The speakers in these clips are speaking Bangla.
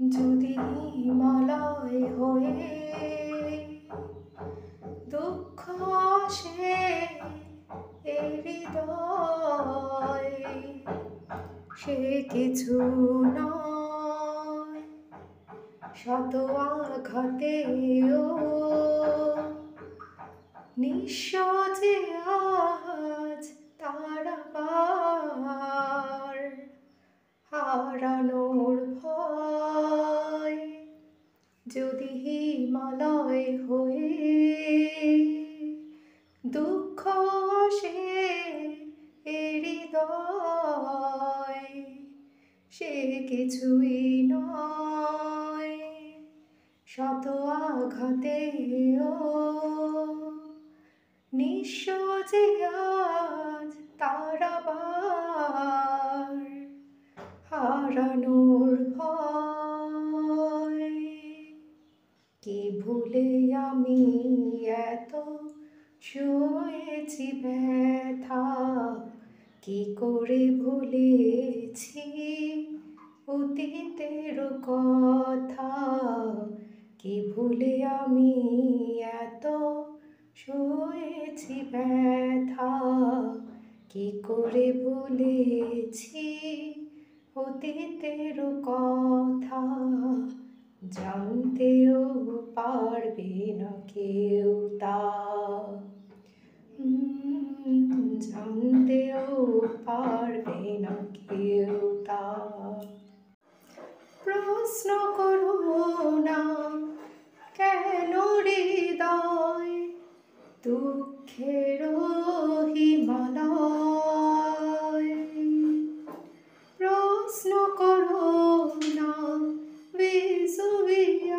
যদি হিমালয় হয়ে দুঃখ আসে এই হৃদয়, সে কিছু নয় শত আঘাতেও নিঃস্ব যে আজ তার আবার হারানোর ভয়। যদি হিমালয় হয়ে দুঃখ আসে এ হৃদয়, সে কিছুই নয় শত আঘাতেও নিঃস্ব যে আজ তার আবার হারানোর ভয়। কি ভুলে আমি এত সয়েছি ব্যথা, কি করে ভুলেছি অতীতের কথা। কি ভুলে আমি এত সয়েছি ব্যথা, কি করে ভুলেছি অতীতের কথা। জানতেও পারবে না কেউ তা, জানতেও পারবে না কেউ তা। প্রশ্ন করো না কেন হৃদয় দুঃখের হিমালয়। প্রশ্ন করো না ভেসুভিয়াস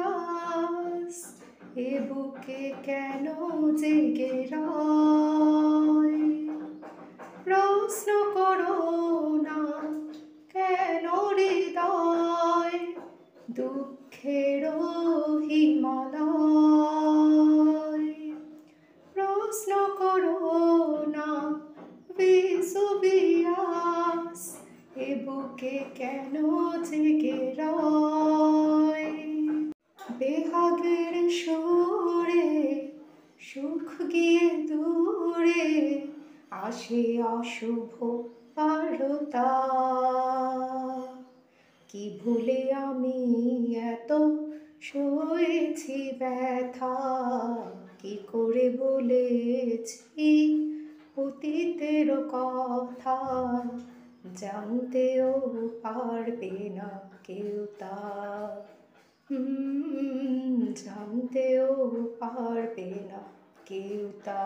এ বুকে কেন জেগে রয়। প্রশ্ন করো না কেন হৃদয় দুঃখের হিমালয়। প্রশ্ন করো না ভেসুভিয়াস এ বুকে কেন জেগে রয়। বেহাগের সুরে সুখ গিয়ে দূরে আসে অশুভ বারতা। কি ভুলে আমি এত সয়েছি ব্যথা, কি করে বলেছি অতীতের কথা। জানতেও পারবে না কেউ তা, জানতেও পারবে না কেউ তা।